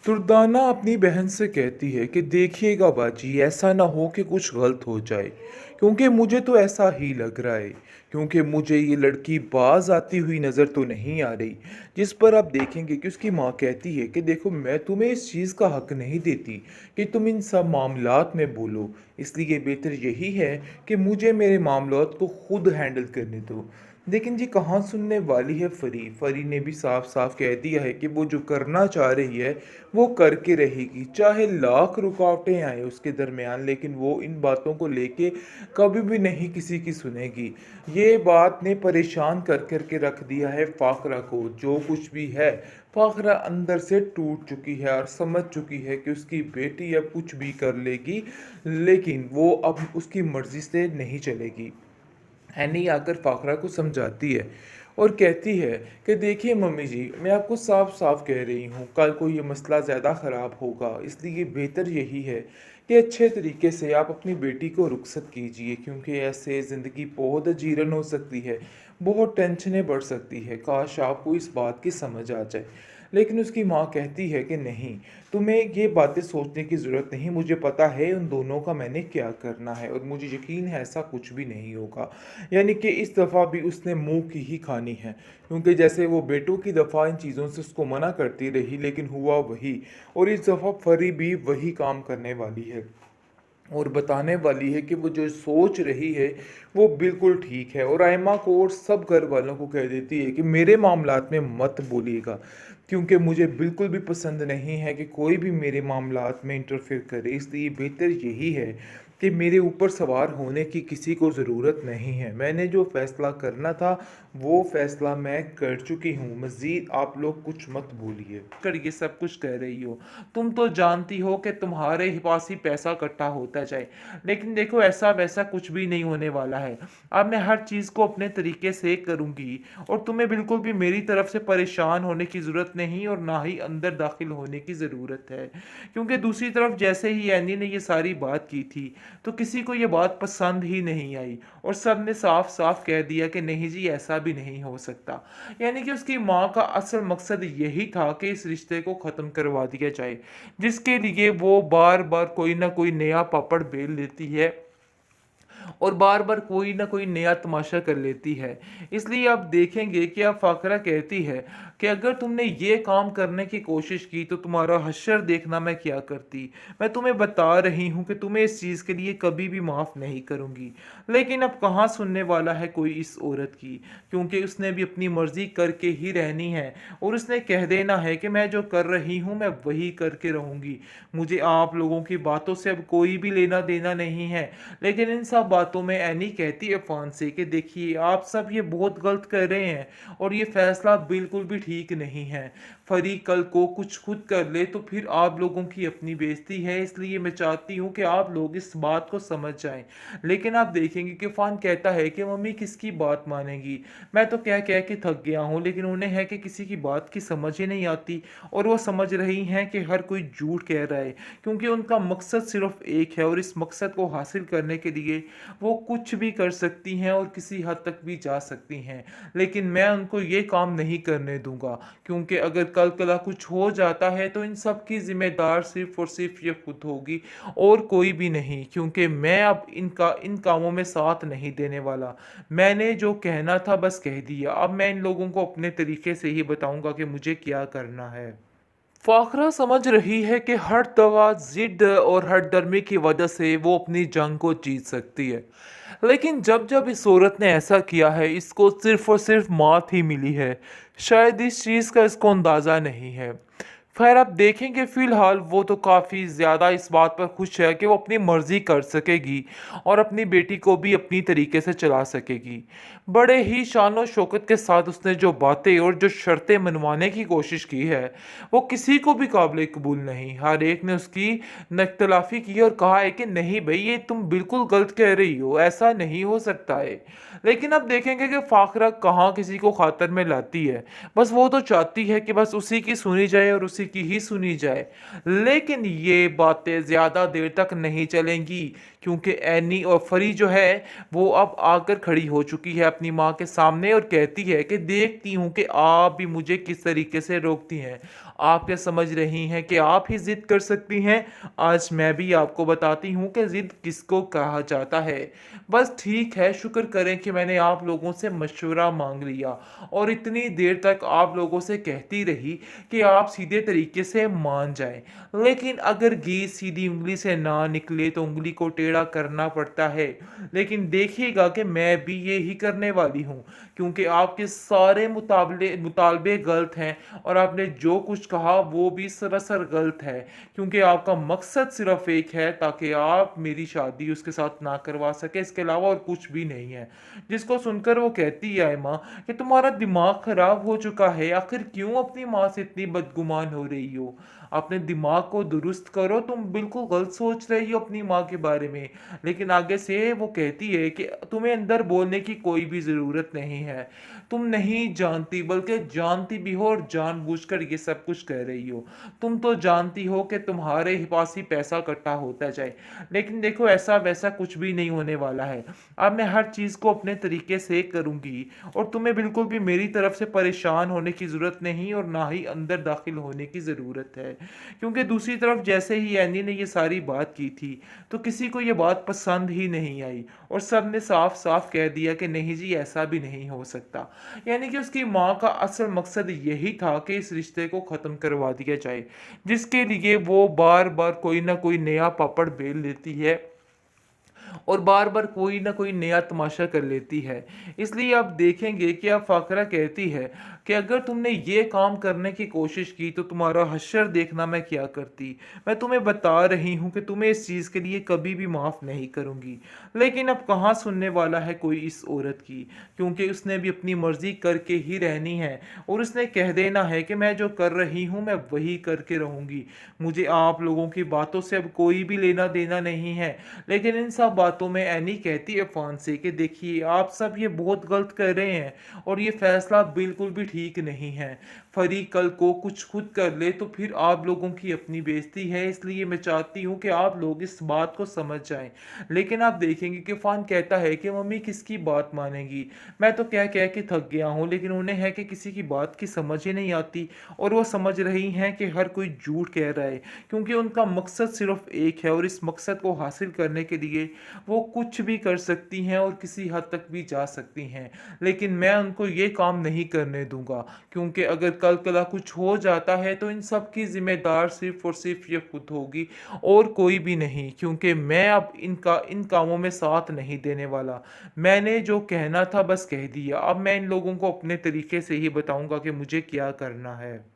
दुर्दाना अपनी बहन से कहती है कि देखिएगा बाजी, ऐसा ना हो कि कुछ गलत हो जाए। क्योंकि मुझे तो ऐसा ही लग रहा है। क्योंकि मुझे ये लड़की बाज आती हुई नज़र तो नहीं आ रही। जिस पर आप देखेंगे कि उसकी माँ कहती है कि देखो, मैं तुम्हें इस चीज़ का हक नहीं देती कि तुम इन सब मामलात में बोलो। इसलिए बेहतर यही है कि मुझे मेरे मामलात को खुद हैंडल करने दो। लेकिन जी कहाँ सुनने वाली है फरी। फरी ने भी साफ साफ कह दिया है कि वो जो करना चाह रही है वो करके रहेगी, चाहे लाख रुकावटें आए उसके दरमियान, लेकिन वो इन बातों को लेके कभी भी नहीं किसी की सुनेगी। ये बात ने परेशान कर कर के रख दिया है फाखरा को। जो कुछ भी है, फाखरा अंदर से टूट चुकी है और समझ चुकी है कि उसकी बेटी अब कुछ भी कर लेगी, लेकिन वो अब उसकी मर्जी से नहीं चलेगी। एनी आकर फाखरा को समझाती है और कहती है कि देखिए मम्मी जी, मैं आपको साफ साफ कह रही हूँ, कल को ये मसला ज़्यादा ख़राब होगा, इसलिए बेहतर यही है कि अच्छे तरीके से आप अपनी बेटी को रुखसत कीजिए। क्योंकि ऐसे ज़िंदगी बहुत अजीरन हो सकती है, बहुत टेंशनें बढ़ सकती है। काश आपको इस बात की समझ आ जाए। लेकिन उसकी माँ कहती है कि नहीं, तुम्हें ये बातें सोचने की ज़रूरत नहीं, मुझे पता है उन दोनों का मैंने क्या करना है और मुझे यकीन है ऐसा कुछ भी नहीं होगा। यानी कि इस दफ़ा भी उसने मुंह की ही खानी है। क्योंकि जैसे वो बेटों की दफ़ा इन चीज़ों से उसको मना करती रही, लेकिन हुआ वही। और इस दफ़ा फरी भी वही काम करने वाली है और बताने वाली है कि वो जो सोच रही है वो बिल्कुल ठीक है। और आयमा को और सब घर वालों को कह देती है कि मेरे मामलात में मत बोलिएगा, क्योंकि मुझे बिल्कुल भी पसंद नहीं है कि कोई भी मेरे मामलात में इंटरफेयर करे। इसलिए बेहतर यही है कि मेरे ऊपर सवार होने की किसी को ज़रूरत नहीं है। मैंने जो फ़ैसला करना था वो फ़ैसला मैं कर चुकी हूँ। मज़ीद आप लोग कुछ मत बोलिए कर ये सब कुछ कह रही हो। तुम तो जानती हो कि तुम्हारे ही पास ही पैसा इकट्ठा होता जाए, लेकिन देखो ऐसा वैसा कुछ भी नहीं होने वाला है। अब मैं हर चीज़ को अपने तरीके से करूँगी और तुम्हें बिल्कुल भी मेरी तरफ से परेशान होने की ज़रूरत नहीं और ना ही अंदर दाखिल होने की ज़रूरत है। क्योंकि दूसरी तरफ जैसे ही एनी ने ये सारी बात की थी तो किसी को ये बात पसंद ही नहीं आई और सब ने साफ साफ कह दिया कि नहीं जी, ऐसा भी नहीं हो सकता। यानी कि उसकी माँ का असल मकसद यही था कि इस रिश्ते को ख़त्म करवा दिया जाए, जिसके लिए वो बार बार कोई ना कोई नया पापड़ बेल लेती है और बार बार कोई ना कोई नया तमाशा कर लेती है। इसलिए आप देखेंगे कि अब फाकरा कहती है कि अगर तुमने ये काम करने की कोशिश की तो तुम्हारा हश्र देखना मैं क्या करती। मैं तुम्हें बता रही हूँ कि तुम्हें इस चीज़ के लिए कभी भी माफ़ नहीं करूँगी। लेकिन अब कहाँ सुनने वाला है कोई इस औरत की, क्योंकि उसने भी अपनी मर्जी करके ही रहनी है और उसने कह देना है कि मैं जो कर रही हूँ मैं वही करके रहूँगी। मुझे आप लोगों की बातों से अब कोई भी लेना देना नहीं है। लेकिन इन सब बातों में एनी कहती है फ़ोन से कि देखिए, आप सब ये बहुत गलत कर रहे हैं और ये फैसला बिल्कुल भी ठीक नहीं है। फरी कल को कुछ खुद कर ले तो फिर आप लोगों की अपनी बेइज्जती है। इसलिए मैं चाहती हूँ कि आप लोग इस बात को समझ जाएं। लेकिन आप देखेंगे कि फ़ान कहता है कि मम्मी किसकी बात मानेगी, मैं तो कह कह के थक गया हूँ। लेकिन उन्हें है कि किसी की बात की समझ ही नहीं आती और वो समझ रही हैं कि हर कोई झूठ कह रहा है, क्योंकि उनका मकसद सिर्फ एक है और इस मकसद को हासिल करने के लिए वो कुछ भी कर सकती हैं और किसी हद तक भी जा सकती हैं। लेकिन मैं उनको ये काम नहीं करने दूंगा, क्योंकि अगर कल कला कुछ हो जाता है तो इन सब की जिम्मेदार सिर्फ और सिर्फ ये खुद होगी और कोई भी नहीं। क्योंकि मैं अब इन कामों में साथ नहीं देने वाला। मैंने जो कहना था बस कह दिया। अब मैं इन लोगों को अपने तरीके से ही बताऊंगा कि मुझे क्या करना है। फाखरा समझ रही है कि हर दवा जिद और हर डरने की वजह से वो अपनी जंग को जीत सकती है। लेकिन जब जब इस औरत ने ऐसा किया है, इसको सिर्फ और सिर्फ मात ही मिली है। शायद इस चीज़ का इसको अंदाज़ा नहीं है। खैर आप देखेंगे, फ़िलहाल वो तो काफ़ी ज़्यादा इस बात पर खुश है कि वो अपनी मर्ज़ी कर सकेगी और अपनी बेटी को भी अपनी तरीके से चला सकेगी। बड़े ही शान और शौकत के साथ उसने जो बातें और जो शर्तें मनवाने की कोशिश की है, वो किसी को भी काबिल कबूल नहीं। हर एक ने उसकी नख्तलाफ़ी की और कहा है कि नहीं भई, ये तुम बिल्कुल गलत कह रही हो, ऐसा नहीं हो सकता है। लेकिन अब देखेंगे कि फ़ाखरा कहाँ किसी को खातर में लाती है। बस वो तो चाहती है कि बस उसी की सुनी जाए और उसी की ही सुनी जाए। लेकिन ये बातें ज़्यादा देर तक नहीं चलेंगी, क्योंकि एनी और फरी जो है वो अब आकर खड़ी हो चुकी है अपनी माँ के सामने और कहती है कि देखती हूँ कि आप भी मुझे किस तरीके से रोकती हैं। आप क्या समझ रही हैं कि आप ही ज़िद कर सकती हैं? आज मैं भी आपको बताती हूँ कि ज़िद किसको कहा जाता है। बस ठीक है, शुक्र करें कि मैंने आप लोगों से मशवरा माँग लिया और इतनी देर तक आप लोगों से कहती रही कि आप सीधे तरीके से मान जाएँ। लेकिन अगर घी सीधी उँगली से ना निकले तो उँगली को टेढ़ा करना पड़ता है। लेकिन देखिएगा कि मैं भी यही करने वाली हूँ, क्योंकि आपके सारे मुतालबे गलत हैं और आपने जो कुछ कहा वो भी सरासर गलत है, क्योंकि आपका मकसद सिर्फ एक है ताकि आप मेरी शादी उसके साथ ना करवा सके, इसके अलावा और कुछ भी नहीं है। जिसको सुनकर वो कहती है माँ कि तुम्हारा दिमाग खराब हो चुका है, आखिर क्यों अपनी माँ से इतनी बदगुमान हो रही हो? अपने दिमाग को दुरुस्त करो, तुम बिल्कुल गलत सोच रही हो अपनी माँ के बारे में। लेकिन आगे से वो कहती है कि तुम्हें अंदर बोलने की कोई भी ज़रूरत नहीं है। तुम नहीं जानती, बल्कि जानती भी हो और जानबूझकर ये सब कुछ कह रही हो। तुम तो जानती हो कि तुम्हारे ही पास ही पैसा इकट्ठा होता जाए। लेकिन देखो, ऐसा-वैसा कुछ भी नहीं होने वाला है। अब मैं हर चीज़ को अपने तरीके से करूँगी और तुम्हें बिल्कुल भी मेरी तरफ से परेशान होने की ज़रूरत नहीं और ना ही अंदर दाखिल होने की ज़रूरत है। क्योंकि दूसरी तरफ जैसे ही एनी ने ये सारी बात की थी, तो किसी को ये बात पसंद ही नहीं आई और सबने साफ-साफ कह दिया कि नहीं जी, ऐसा भी नहीं हो सकता। यानी कि उसकी माँ का असल मकसद यही था कि इस रिश्ते को ख़त्म करवा दिया जाए, जिसके लिए वो बार-बार कोई न कोई नया पापड़ बेल लेती है और बार-बार कोई न कोई नया तमाशा कर लेती है। इसलिए आप देखेंगे कि अब फ़ाकरा कहती है कि अगर तुमने ये काम करने की कोशिश की तो तुम्हारा हश्र देखना मैं क्या करती। मैं तुम्हें बता रही हूँ कि तुम्हें इस चीज़ के लिए कभी भी माफ़ नहीं करूँगी। लेकिन अब कहाँ सुनने वाला है कोई इस औरत की, क्योंकि उसने भी अपनी मर्ज़ी करके ही रहनी है और उसने कह देना है कि मैं जो कर रही हूँ मैं वही करके रहूँगी। मुझे आप लोगों की बातों से अब कोई भी लेना-देना नहीं है। लेकिन इन सब बातों में एनी कहती है फ़ोन से कि देखिए, आप सब ये बहुत गलत कर रहे हैं और ये फ़ैसला बिल्कुल भी ठीक नहीं है। फरीक कल को कुछ खुद कर ले तो फिर आप लोगों की अपनी बेइज़्ती है, इसलिए मैं चाहती हूँ कि आप लोग इस बात को समझ जाएँ। लेकिन आप देखेंगे कि फ़ान कहता है कि मम्मी किसकी बात मानेंगी? मैं तो कह-कह के थक गया हूँ, लेकिन उन्हें है कि किसी की बात की समझ ही नहीं आती और वो समझ रही हैं कि हर कोई झूठ कह रहा है, क्योंकि उनका मकसद सिर्फ़ एक है और इस मकसद को हासिल करने के लिए वो कुछ भी कर सकती हैं और किसी हद तक भी जा सकती हैं। लेकिन मैं उनको ये काम नहीं करने दूँगा, क्योंकि अगर कल-कला कुछ हो जाता है तो इन सब की ज़िम्मेदार सिर्फ़ और सिर्फ़ ये खुद होगी और कोई भी नहीं, क्योंकि मैं अब इन कामों में साथ नहीं देने वाला। मैंने जो कहना था बस कह दिया, अब मैं इन लोगों को अपने तरीके से ही बताऊँगा कि मुझे क्या करना है।